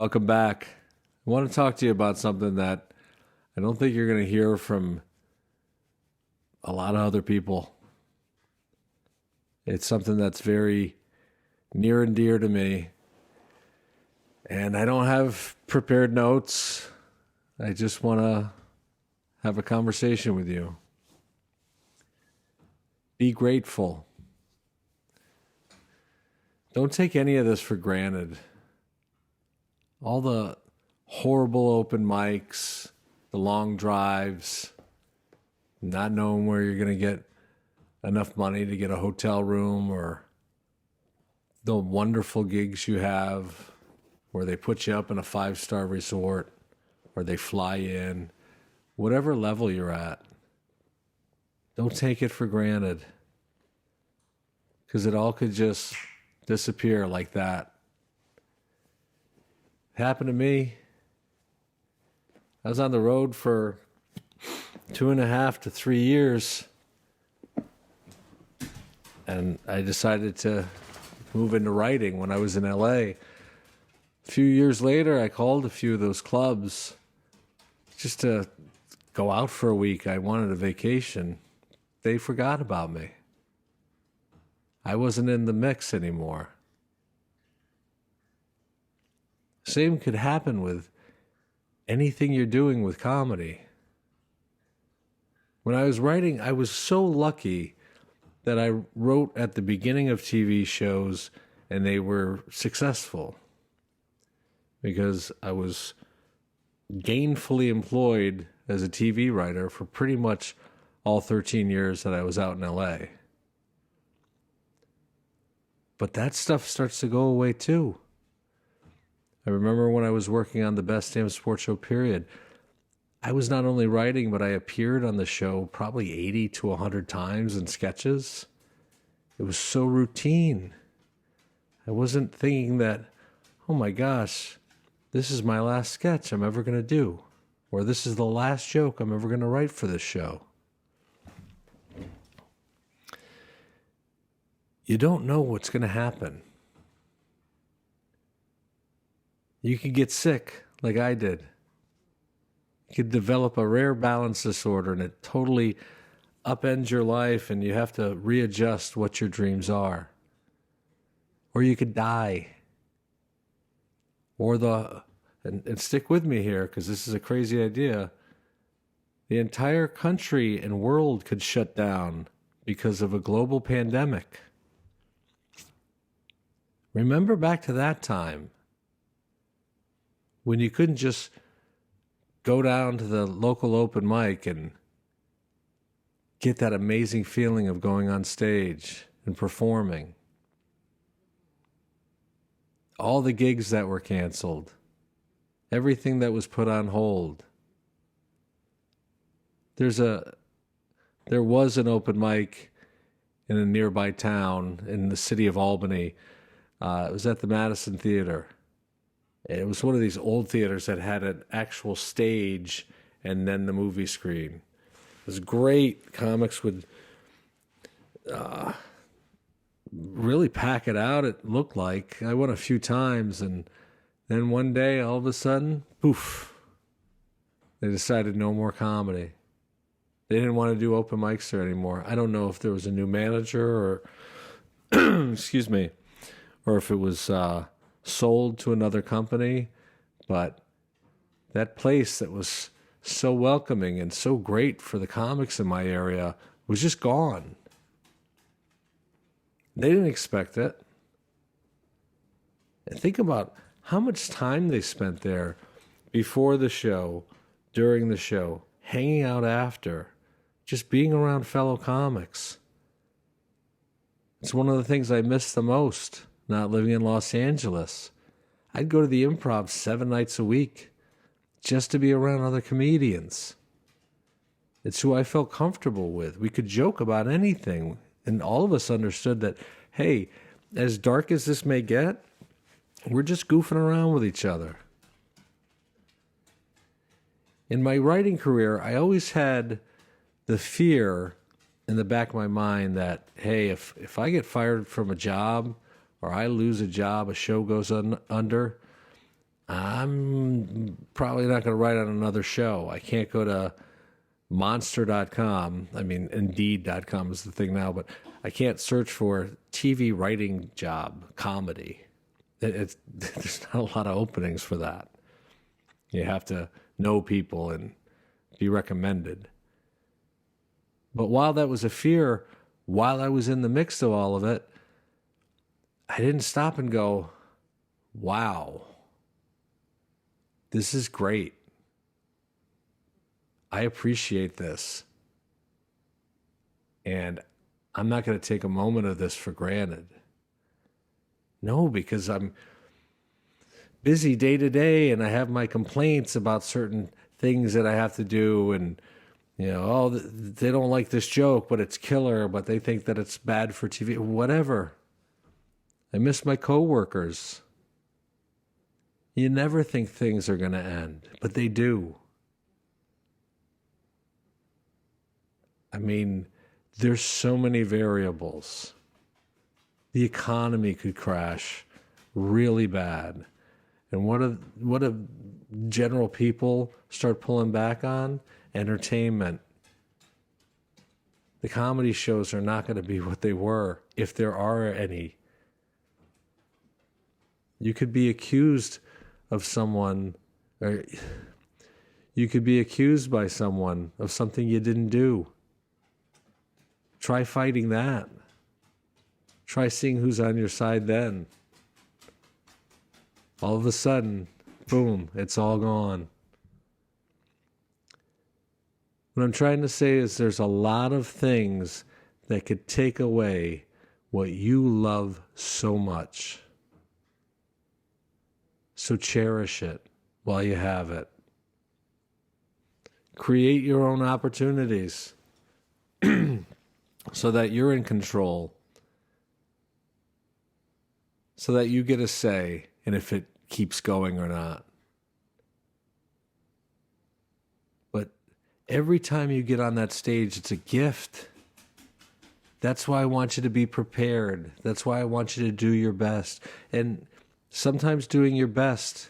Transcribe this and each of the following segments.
Welcome back. I want to talk to you about something that I don't think you're going to hear from a lot of other people. It's something that's very near and dear to me. And I don't have prepared notes. I just want to have a conversation with you. Be grateful. Don't take any of this for granted. All the horrible open mics, the long drives, not knowing where you're going to get enough money to get a hotel room, or the wonderful gigs you have where they put you up in a 5-star resort or they fly in, whatever level you're at. Don't take it for granted, because it all could just disappear like that. It happened to me. I was on the road for 2.5 to 3 years, and I decided to move into writing when I was in LA. A few years later, I called a few of those clubs just to go out for a week. I wanted a vacation. They forgot about me. I wasn't in the mix anymore. Same could happen with anything you're doing with comedy. When I was writing, I was so lucky that I wrote at the beginning of TV shows and they were successful, because I was gainfully employed as a TV writer for pretty much all 13 years that I was out in LA. But that stuff starts to go away too. I remember when I was working on the Best Damn Sports Show period, I was not only writing, but I appeared on the show probably 80 to 100 times in sketches. It was so routine. I wasn't thinking that, oh my gosh, this is my last sketch I'm ever going to do, or this is the last joke I'm ever going to write for this show. You don't know what's going to happen. You could get sick like I did. You could develop a rare balance disorder and it totally upends your life and you have to readjust what your dreams are. Or you could die. Or and stick with me here, because this is a crazy idea. The entire country and world could shut down because of a global pandemic. Remember back to that time when you couldn't just go down to the local open mic and get that amazing feeling of going on stage and performing. All the gigs that were canceled, everything that was put on hold. There was an open mic in a nearby town in the city of Albany. It was at the Madison Theater. It was one of these old theaters that had an actual stage and then the movie screen. It was great. Comics would really pack it out, it looked like. I went a few times, and then one day, all of a sudden, poof, they decided no more comedy. They didn't want to do open mics there anymore. I don't know if there was a new manager or, excuse me, or if it was sold to another company, but that place that was so welcoming and so great for the comics in my area was just gone. They didn't expect it. And think about how much time they spent there before the show, during the show, hanging out after, just being around fellow comics. It's one of the things I miss the most, not living in Los Angeles. I'd go to the Improv 7 nights a week just to be around other comedians. It's who I felt comfortable with. We could joke about anything, and all of us understood that, hey, as dark as this may get, we're just goofing around with each other. In my writing career, I always had the fear in the back of my mind that, hey, if I get fired from a job or I lose a job, a show goes under, I'm probably not going to write on another show. I can't go to monster.com. I mean, indeed.com is the thing now, but I can't search for TV writing job, comedy. There's not a lot of openings for that. You have to know people and be recommended. But while that was a fear, while I was in the mix of all of it, I didn't stop and go, wow, this is great. I appreciate this. And I'm not going to take a moment of this for granted. No, because I'm busy day to day and I have my complaints about certain things that I have to do. And, oh, they don't like this joke, but it's killer, but they think that it's bad for TV. Whatever. I miss my coworkers. You never think things are going to end, but they do. I mean, there's so many variables. The economy could crash really bad. And what do general people start pulling back on? Entertainment. The comedy shows are not going to be what they were, if there are any. You could be accused of someone, or you could be accused by someone of something you didn't do. Try fighting that. Try seeing who's on your side then. All of a sudden, boom, it's all gone. What I'm trying to say is there's a lot of things that could take away what you love so much. So cherish it while you have it. Create your own opportunities so that you're in control, so that you get a say in if it keeps going or not. But every time you get on that stage, it's a gift. That's why I want you to be prepared. That's why I want you to do your best. And sometimes doing your best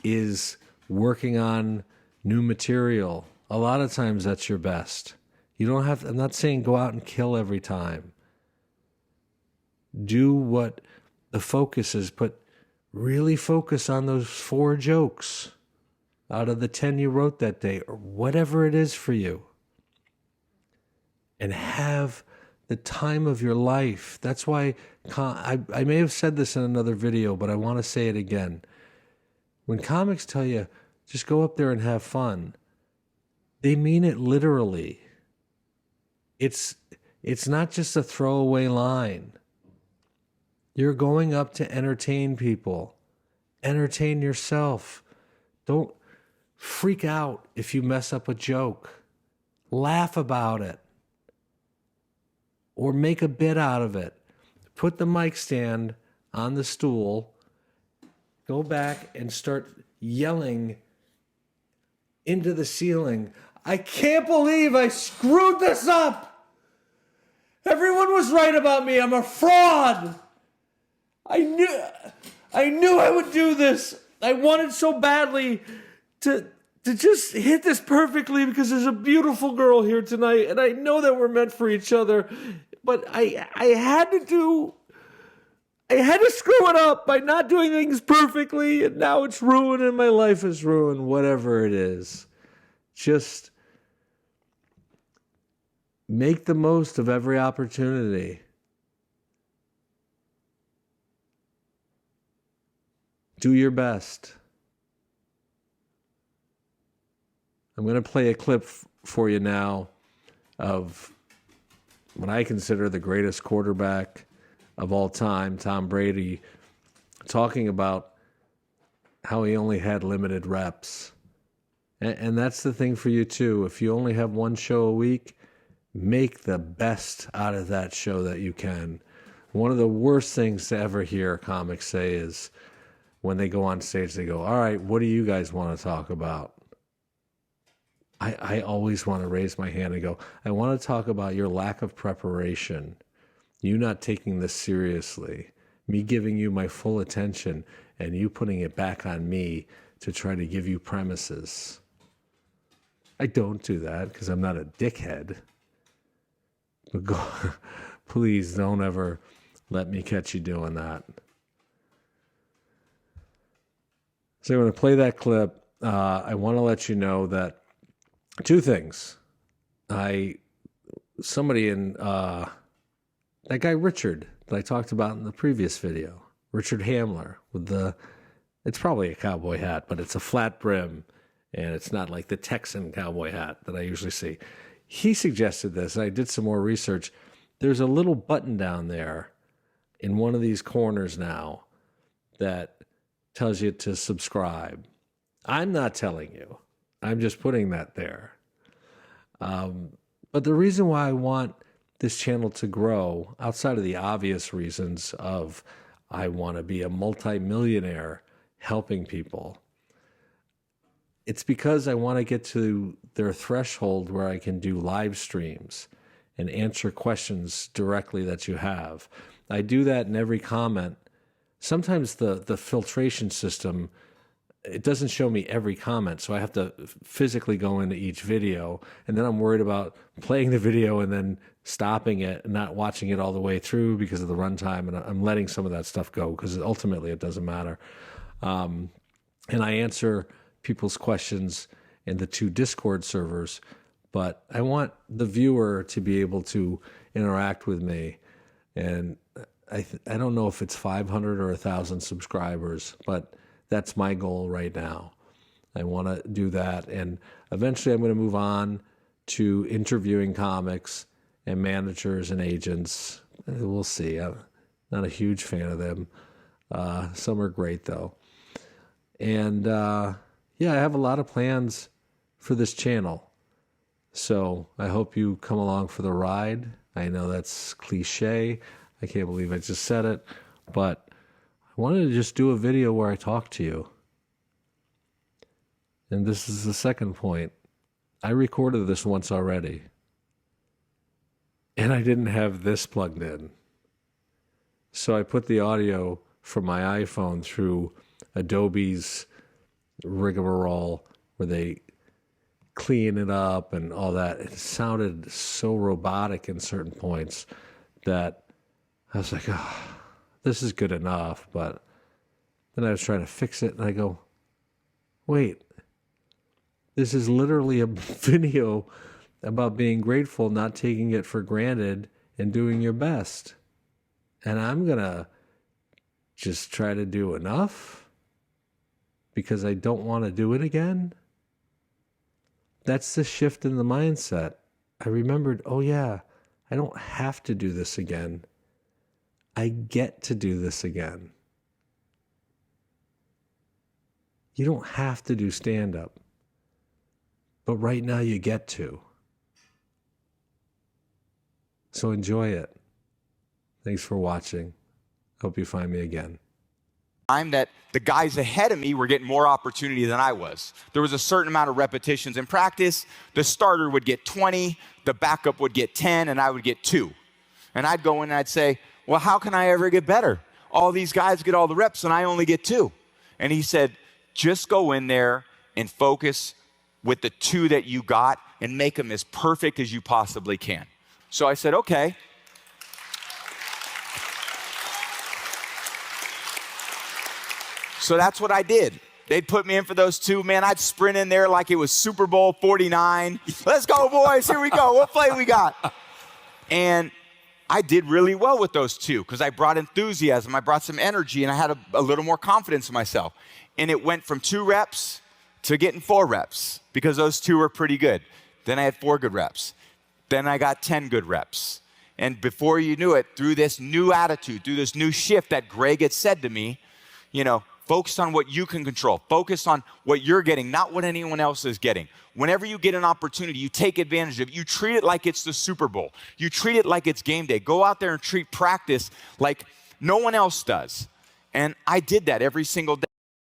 is working on new material. A lot of times that's your best. You don't have, I'm not saying go out and kill every time. Do what the focus is, but really focus on those 4 jokes out of the 10 you wrote that day, or whatever it is for you. And have the time of your life. That's why I may have said this in another video, but I want to say it again. When comics tell you, just go up there and have fun, they mean it literally. It's not just a throwaway line. You're going up to entertain people. Entertain yourself. Don't freak out if you mess up a joke. Laugh about it. Or make a bit out of it. Put the mic stand on the stool. Go back and start yelling into the ceiling. I can't believe I screwed this up. Everyone was right about me. I'm a fraud. I knew I would do this. I wanted so badly to just hit this perfectly because there's a beautiful girl here tonight, and I know that we're meant for each other. But I had to screw it up by not doing things perfectly, and now it's ruined and my life is ruined, whatever it is. Just make the most of every opportunity. Do your best. I'm going to play a clip for you now of what I consider the greatest quarterback of all time, Tom Brady, talking about how he only had limited reps. And that's the thing for you too. If you only have one show a week, make the best out of that show that you can. One of the worst things to ever hear comics say is when they go on stage, they go, all right, what do you guys want to talk about? I always want to raise my hand and go, I want to talk about your lack of preparation, you not taking this seriously, me giving you my full attention and you putting it back on me to try to give you premises. I don't do that because I'm not a dickhead. But please don't ever let me catch you doing that. So I'm going to play that clip. I want to let you know that two things. Somebody in that guy Richard that I talked about in the previous video, Richard Hamler, it's probably a cowboy hat, but it's a flat brim, and it's not like the Texan cowboy hat that I usually see. He suggested this. I did some more research. There's a little button down there in one of these corners now that tells you to subscribe. I'm not telling you. I'm just putting that there. But the reason why I want this channel to grow, outside of the obvious reasons of I want to be a multimillionaire helping people, it's because I want to get to their threshold where I can do live streams and answer questions directly that you have. I do that in every comment. Sometimes the filtration system, it doesn't show me every comment, so I have to physically go into each video, and then I'm worried about playing the video and then stopping it and not watching it all the way through because of the runtime, and I'm letting some of that stuff go because ultimately it doesn't matter. And I answer people's questions in the 2 Discord servers, but I want the viewer to be able to interact with me. And I don't know if it's 500 or 1,000 subscribers, but that's my goal right now. I want to do that. And eventually I'm going to move on to interviewing comics and managers and agents. We'll see. I'm not a huge fan of them. Some are great, though. And yeah, I have a lot of plans for this channel. So I hope you come along for the ride. I know that's cliche. I can't believe I just said it. But I wanted to just do a video where I talk to you. And this is the second point. I recorded this once already. And I didn't have this plugged in. So I put the audio from my iPhone through Adobe's rigmarole where they clean it up and all that. It sounded so robotic in certain points that I was like, oh, this is good enough. But then I was trying to fix it and I go, wait, this is literally a video about being grateful, not taking it for granted, and doing your best. And I'm going to just try to do enough because I don't want to do it again. That's the shift in the mindset. I remembered, oh yeah, I don't have to do this again. I get to do this again. You don't have to do stand-up. But right now you get to. So enjoy it. Thanks for watching. Hope you find me again. Time that the guys ahead of me were getting more opportunity than I was. There was a certain amount of repetitions in practice. The starter would get 20, the backup would get 10, and I would get 2. And I'd go in and I'd say, well, how can I ever get better? All these guys get all the reps and I only get 2. And he said, just go in there and focus with the 2 that you got and make them as perfect as you possibly can. So I said, okay. So that's what I did. They'd put me in for those 2. Man, I'd sprint in there like it was Super Bowl 49. Let's go, boys. Here we go. What play we got? And I did really well with those 2 because I brought enthusiasm. I brought some energy, and I had a little more confidence in myself. And it went from 2 reps to getting 4 reps because those 2 were pretty good. Then I had 4 good reps. Then I got 10 good reps. And before you knew it, through this new attitude, through this new shift that Greg had said to me, focus on what you can control. Focus on what you're getting, not what anyone else is getting. Whenever you get an opportunity, you take advantage of it. You treat it like it's the Super Bowl. You treat it like it's game day. Go out there and treat practice like no one else does. And I did that every single day.